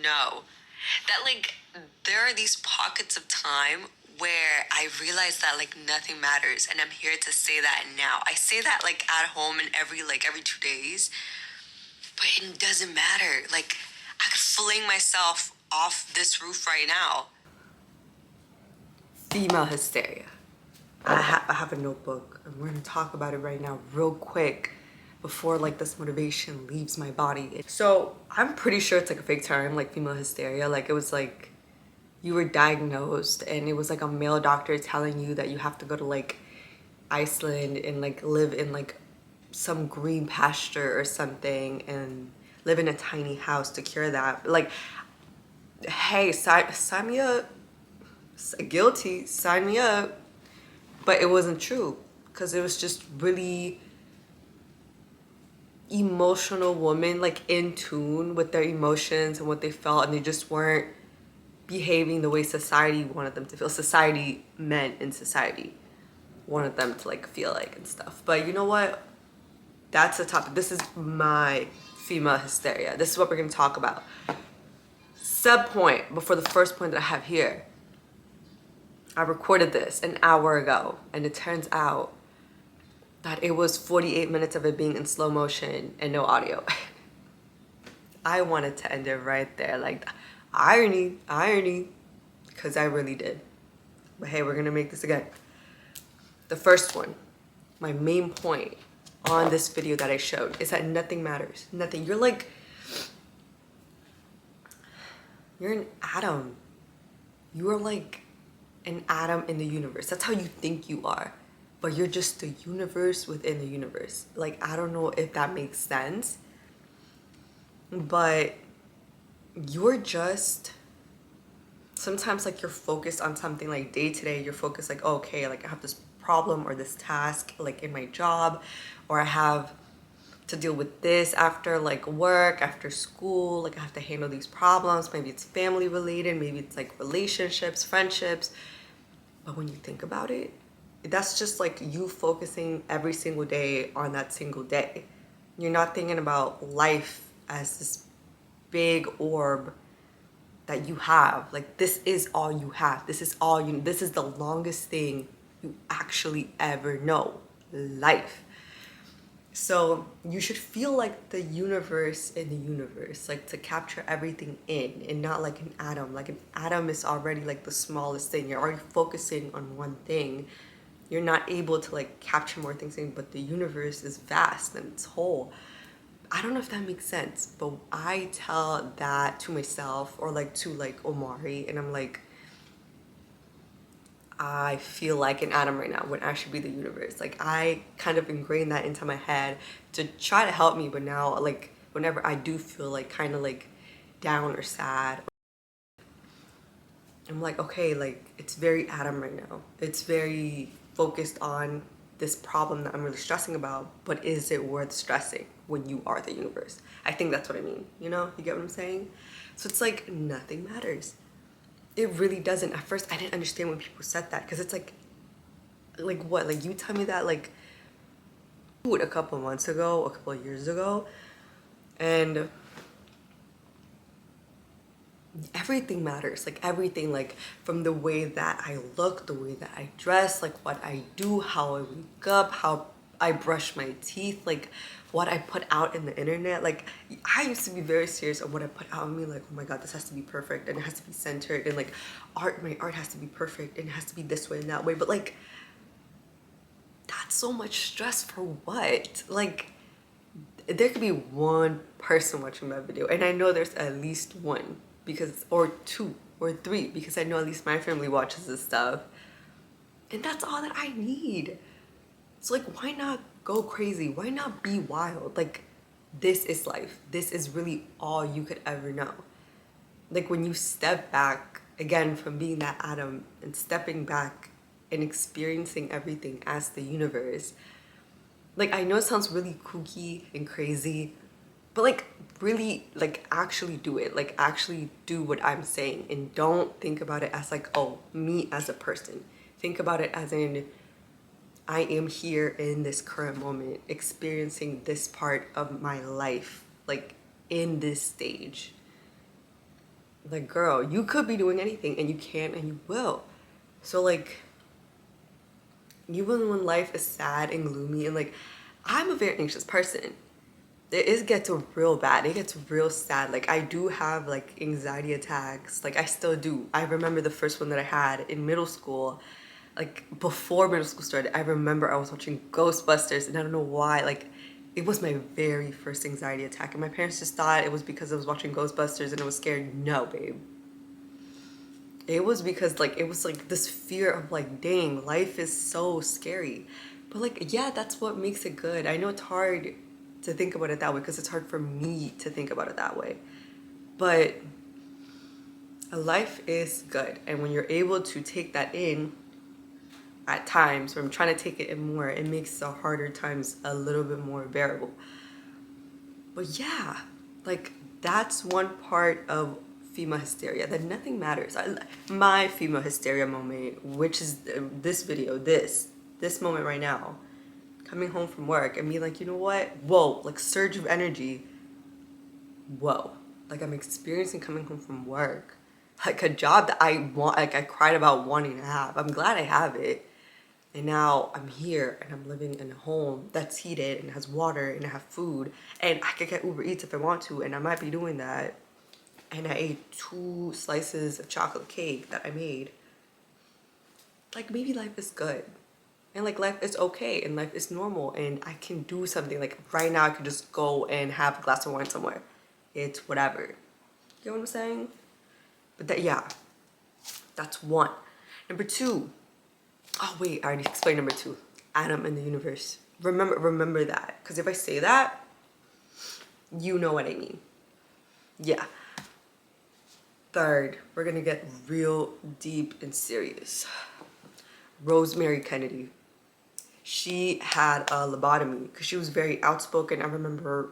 know that like there are these pockets of time where I realize that like nothing matters, and I'm here to say that now. I say that like at home and every 2 days, but it doesn't matter. Like I could fling myself off this roof right now. Female hysteria. I have a notebook and we're gonna talk about it right now real quick before like this motivation leaves my body. So I'm pretty sure it's like a fake term, like female hysteria. Like it was like you were diagnosed and it was like a male doctor telling you that you have to go to like Iceland and like live in like some green pasture or something and live in a tiny house to cure that. Like, hey, sign me up. Guilty, sign me up. But it wasn't true because it was just really emotional women, like in tune with their emotions and what they felt, and they just weren't behaving the way society wanted them to feel. Society meant in society wanted them to like feel like and stuff. But you know what? That's the topic. This is my female hysteria. This is what we're gonna talk about. Sub point before the first point that I have here. I recorded this an hour ago, and it turns out that it was 48 minutes of it being in slow motion and no audio. I wanted to end it right there. Like, irony, because I really did. But hey, we're gonna make this again. The first one, my main point on this video that I showed is that nothing matters. Nothing. You're an atom. You are like an atom in the universe. That's how you think you are. But you're just the universe within the universe. Like, I don't know if that makes sense. But you're just, sometimes like you're focused on something like day to day. You're focused like, oh, okay, like I have this problem or this task like in my job, or I have to deal with this after like work, after school, like I have to handle these problems. Maybe it's family related, maybe it's like relationships, friendships. But when you think about it, that's just like you focusing every single day on that single day. You're not thinking about life as this big orb that you have. Like, this is all you have. This is all you, this is the longest thing you actually ever know, life. So you should feel like the universe in the universe, like to capture everything in, and not like an atom. Like an atom is already like the smallest thing. You're already focusing on one thing. You're not able to like capture more things in, but the universe is vast and it's whole. I don't know if that makes sense, but I tell that to myself or like to like Omari, and I'm like, I feel like an atom right now when I should be the universe. Like, I kind of ingrained that into my head to try to help me, but now like whenever I do feel like kind of like down or sad, I'm like, okay, like it's very atom right now. It's very focused on this problem that I'm really stressing about, but is it worth stressing when you are the universe? I think that's what I mean, you know? You get what I'm saying? So it's like nothing matters. It really doesn't. At first, I didn't understand when people said that, because it's like what? Like, you tell me that like a couple months ago, a couple of years ago, and everything matters. Like everything, like from the way that I look, the way that I dress, like what I do, how I wake up, how I brush my teeth, like what I put out in the internet. Like, I used to be very serious on what I put out on me. Like, oh my God, this has to be perfect and it has to be centered, and like my art has to be perfect and it has to be this way and that way. But like, that's so much stress for what? Like, there could be one person watching my video, and I know there's at least one, because, or two or three, because I know at least my family watches this stuff, and that's all that I need. So like, why not go crazy? Why not be wild? Like, this is life. This is really all you could ever know. Like, when you step back again from being that atom and stepping back and experiencing everything as the universe. Like, I know it sounds really kooky and crazy, but like, really, like, actually do it. Like, actually do what I'm saying, and don't think about it as like, oh, me as a person. Think about it as in, I am here in this current moment, experiencing this part of my life, like in this stage. Like, girl, you could be doing anything and you can and you will. So like, even when life is sad and gloomy and like, I'm a very anxious person. It gets real bad. It gets real sad. Like, I do have like anxiety attacks. Like, I still do. I remember the first one that I had in middle school. Like, before middle school started, I remember I was watching Ghostbusters and I don't know why. Like, it was my very first anxiety attack. And my parents just thought it was because I was watching Ghostbusters and I was scared. No, babe. It was because like, it was like this fear of like, dang, life is so scary. But like, yeah, that's what makes it good. I know it's hard to think about it that way because it's hard for me to think about it that way. But life is good. And when you're able to take that in at times, when I'm trying to take it in more, it makes the harder times a little bit more bearable. But yeah, like that's one part of female hysteria, that nothing matters. My female hysteria moment, which is this video, this moment right now, coming home from work and be like, you know what? Whoa, like surge of energy. Whoa, like I'm experiencing coming home from work, like a job that I want, like I cried about wanting to have. I'm glad I have it. And now I'm here and I'm living in a home that's heated and has water and I have food and I could get Uber Eats if I want to, and I might be doing that. And I ate 2 slices of chocolate cake that I made. Like, maybe life is good. And like, life is okay and life is normal and I can do something. Like, right now I could just go and have a glass of wine somewhere. It's whatever. You know what I'm saying? But that, yeah, that's one. Number 2. Oh wait, I already explained number 2. Adam and the universe. Remember that. Because if I say that, you know what I mean. Yeah. Third, we're gonna get real deep and serious. Rosemary Kennedy. She had a lobotomy because she was very outspoken. I remember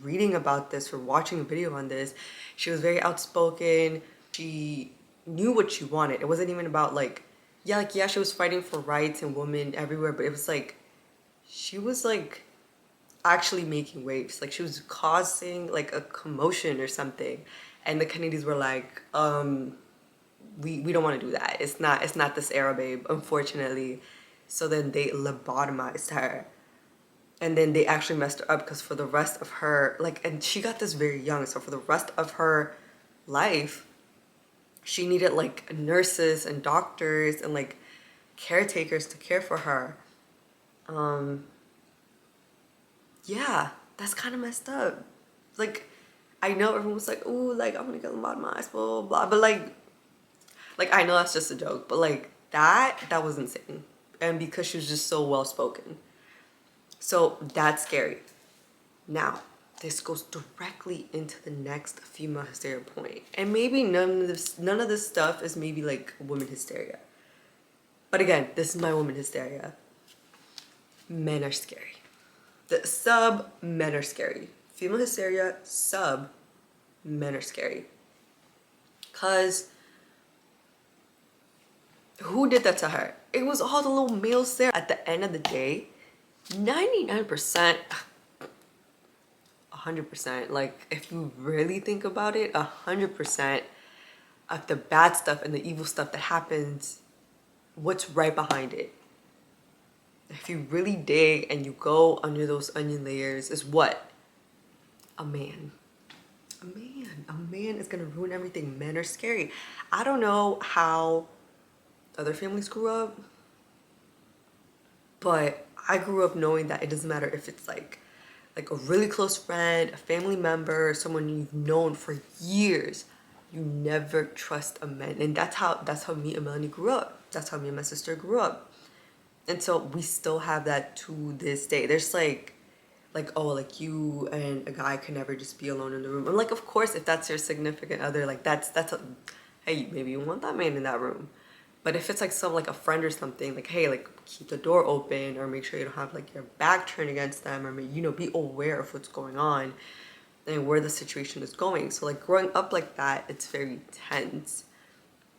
reading about this or watching a video on this. She was very outspoken. She knew what she wanted. It wasn't even about like, yeah, she was fighting for rights and women everywhere, but it was like, she was like actually making waves. Like, she was causing like a commotion or something. And the Kennedys were like, we don't want to do that. It's not this era, babe, unfortunately. So then they lobotomized her. And then they actually messed her up because for the rest of her, like, and she got this very young. So for the rest of her life, she needed like nurses and doctors and like caretakers to care for her. Yeah, that's kind of messed up. Like, I know everyone was like, ooh, like, I'm gonna get lobotomized, blah, blah, blah. But like, I know that's just a joke, but like, that was insane. And because she was just so well spoken. So that's scary. Now, this goes directly into the next female hysteria point. And maybe none of this stuff is maybe like women hysteria. But again, this is my woman hysteria. Men are scary. The sub men are scary. Female hysteria, sub men are scary. Cause who did that to her? It was all the little males there. At the end of the day, 99%, 100%, like if you really think about it, 100% of the bad stuff and the evil stuff that happens, what's right behind it? If you really dig and you go under those onion layers, is what? A man. A man. A man is gonna ruin everything. Men are scary. I don't know how other families grew up, but I grew up knowing that it doesn't matter if it's like a really close friend, a family member, someone you've known for years. You never trust a man. And that's how me and Melanie grew up. That's how me and my sister grew up. And so we still have that to this day. There's like, oh, like you and a guy can never just be alone in the room. And like, of course, if that's your significant other, like hey, maybe you want that man in that room. But if it's like like a friend or something, like, hey, like keep the door open or make sure you don't have like your back turned against them, or maybe, be aware of what's going on and where the situation is going. So like growing up like that, it's very tense.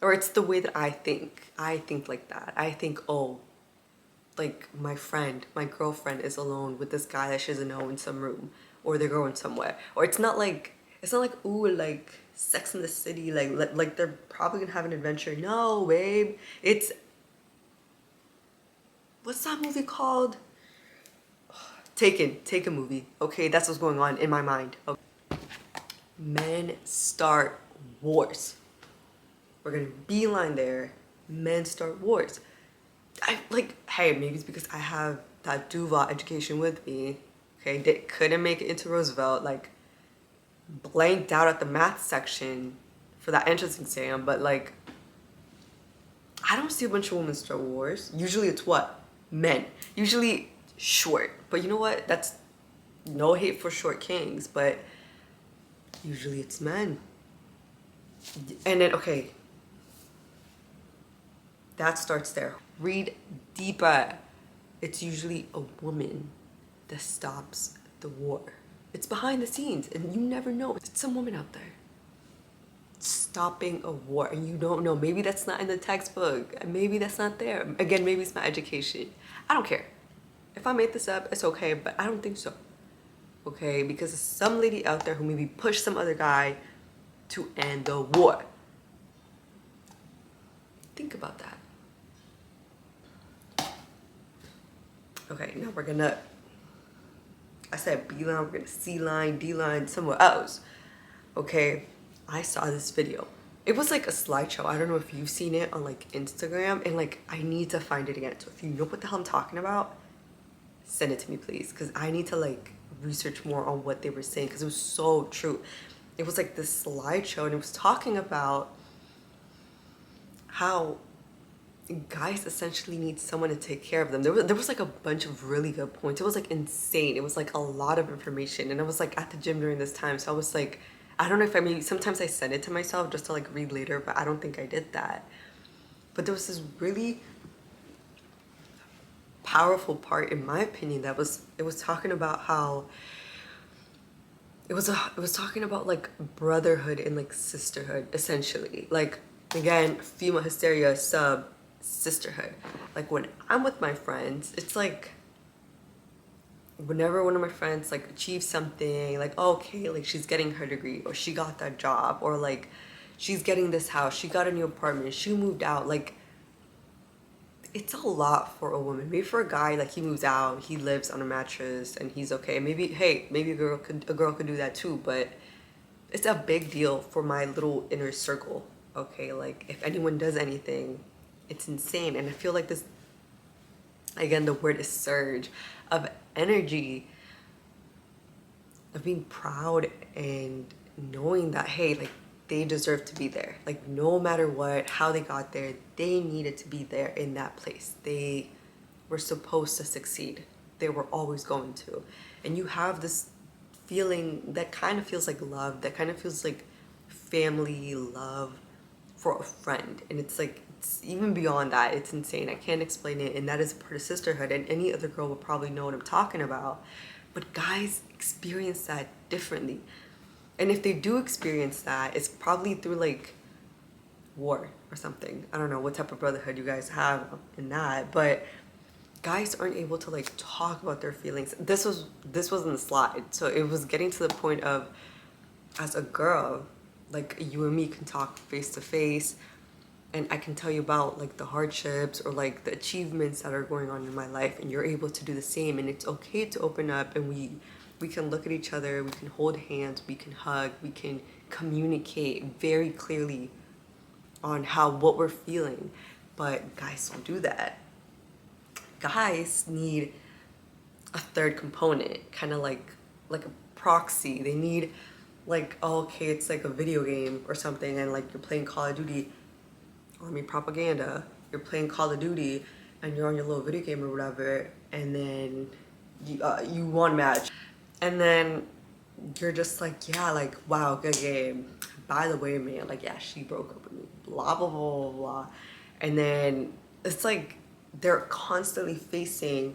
Or it's the way that I think. I think like that. I think, oh, like my girlfriend is alone with this guy that she doesn't know in some room, or they're going somewhere. Or it's not like It's not like, ooh, like Sex in the City, like they're probably gonna have an adventure. No, babe. It's, what's that movie called? Taken movie. Okay, that's what's going on in my mind. Okay. Men start wars. We're gonna beeline there. Men start wars. I like, hey, maybe it's because I have that Duval education with me. Okay, couldn't make it into Roosevelt. Like, blanked out at the math section for that entrance exam, but like, I don't see a bunch of women start wars. Usually it's what? Men. Usually short. But you know what? That's no hate for short kings, but usually it's men. And then, okay, that starts there. Read deeper. It's usually a woman that stops the war. It's behind the scenes, and you never know. It's some woman out there stopping a war, and you don't know. Maybe that's not in the textbook. Maybe that's not there. Again, maybe it's my education. I don't care. If I made this up, it's okay, but I don't think so. Okay, because there's some lady out there who maybe pushed some other guy to end the war. Think about that. Okay, now we're gonna, I said B line, we're gonna C line, D line, somewhere else. Okay, I saw this video. It was like a slideshow. I don't know if you've seen it on like Instagram, and like I need to find it again. So if you know what the hell I'm talking about, send it to me, please, because I need to like research more on what they were saying, because it was so true. It was like this slideshow, and it was talking about how guys essentially need someone to take care of them. There was like a bunch of really good points. It was like insane. It was like a lot of information, and I was like at the gym during this time, so I was like, I don't know if I maybe sometimes I send it to myself just to like read later, but I don't think I did that. But there was this really powerful part, in my opinion, that was, it was talking about how it was talking about like brotherhood and like sisterhood, essentially. Like, again, female hysteria sub sisterhood. Like, when I'm with my friends, it's like whenever one of my friends like achieves something, like, oh, okay, like she's getting her degree, or she got that job, or like she's getting this house, she got a new apartment, she moved out, like, it's a lot for a woman. Maybe for a guy, like, he moves out, he lives on a mattress and he's okay. Maybe, hey, maybe a girl could do that too, but it's a big deal for my little inner circle. Okay, like, if anyone does anything, it's insane. And I feel like this, again, the word is surge of energy, of being proud and knowing that, hey, like, they deserve to be there. Like, no matter what, how they got there, they needed to be there in that place. They were supposed to succeed. They were always going to. And you have this feeling that kind of feels like love, that kind of feels like family love for a friend. And it's like, it's even beyond that. It's insane. I can't explain it. And that is part of sisterhood. And any other girl would probably know what I'm talking about. But guys experience that differently. And if they do experience that, it's probably through like war or something. I don't know what type of brotherhood you guys have in that, but guys aren't able to like talk about their feelings. This was in the slide. So it was getting to the point of, as a girl, like, you and me can talk face to face, and I can tell you about like the hardships or like the achievements that are going on in my life, and you're able to do the same. And it's okay to open up, and we can look at each other, we can hold hands, we can hug, we can communicate very clearly on what we're feeling. But guys don't do that. Guys need a third component, kind of like a proxy. They need like, oh, okay, it's like a video game or something, and like you're playing Call of Duty, or I mean propaganda, you're playing Call of Duty and you're on your little video game or whatever, and then you won a match, and then you're just like, yeah, like, wow, good game. By the way, man, like, yeah, she broke up with me, blah, blah, blah, blah, blah. And then it's like they're constantly facing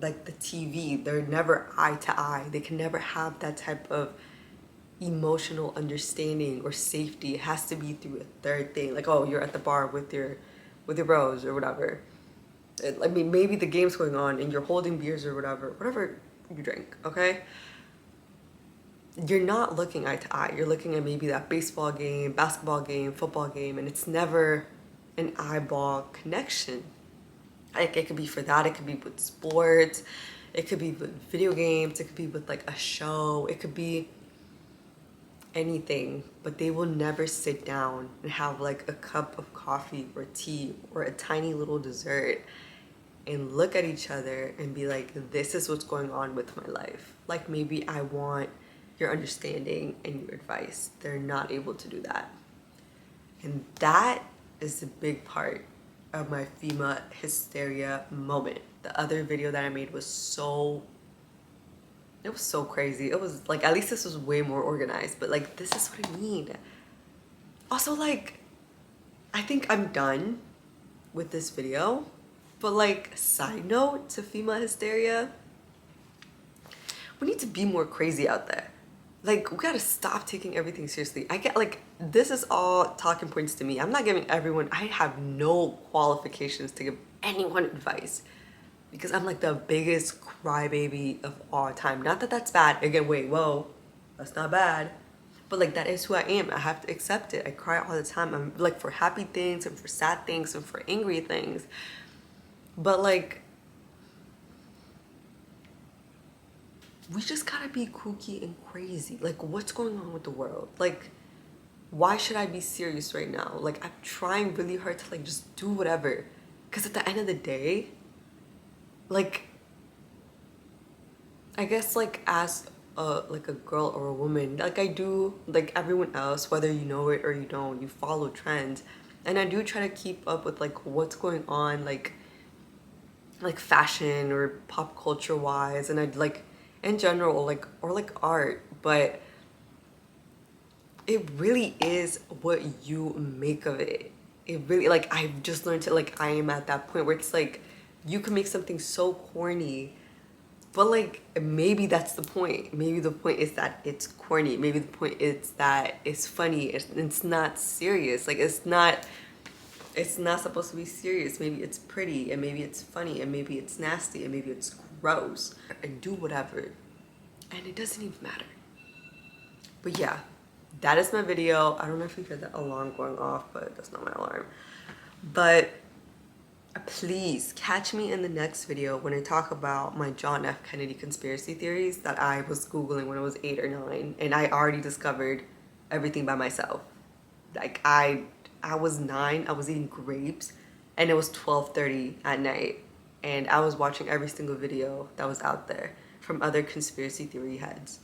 like the TV. They're never eye to eye. They can never have that type of emotional understanding or safety. It has to be through a third thing. Like, oh, you're at the bar with your bros or whatever. I mean, maybe the game's going on and you're holding beers or whatever you drink, okay? you're not looking eye to eye. You're looking at maybe that baseball game, basketball game, football game, and it's never an eyeball connection. Like it could be for that, it could be with sports, it could be with video games, it could be with like a show, it could be anything, but they will never sit down and have like a cup of coffee or tea or a tiny little dessert and look at each other and be like, this is what's going on with my life. Like maybe I want your understanding and your advice. They're not able to do that. And that is a big part of my FEMA hysteria moment. The other video that I made was so crazy. It was like, at least this was way more organized, but like, this is what I mean. Also, like, I think I'm done with this video, but like, side note to FEMA hysteria, we need to be more crazy out there. Like, we gotta stop taking everything seriously. I get, like, this is all talking points to me. I'm not giving everyone, I have no qualifications to give anyone advice because I'm like the biggest crybaby of all time. Not that that's bad. Again, wait, whoa, that's not bad. But like, that is who I am. I have to accept it. I cry all the time. I'm like, for happy things and for sad things and for angry things. But like, we just gotta be kooky and crazy. Like, what's going on with the world? Like, why should I be serious right now? Like, I'm trying really hard to like just do whatever. Because at the end of the day, like, I guess like as like a girl or a woman, like I do, like everyone else, whether you know it or you don't, you follow trends. And I do try to keep up with like what's going on, like fashion or pop culture wise, and I'd like in general, like, or like art, but it really is what you make of it. It really, like, I've just learned to, like, I am at that point where it's like you can make something so corny, but like maybe that's the point. Maybe the point is that it's corny. Maybe the point is that it's funny. It's not serious. Like, it's not supposed to be serious. Maybe it's pretty, and maybe it's funny, and maybe it's nasty, and maybe it's gross, and do whatever. And it doesn't even matter. But yeah, that is my video. I don't know if you heard that alarm going off, but that's not my alarm. But please catch me in the next video when I talk about my John F. Kennedy conspiracy theories that I was Googling when I was 8 or 9, and I already discovered everything by myself. Like, I was 9, I was eating grapes, and it was 12:30 at night, and I was watching every single video that was out there from other conspiracy theory heads.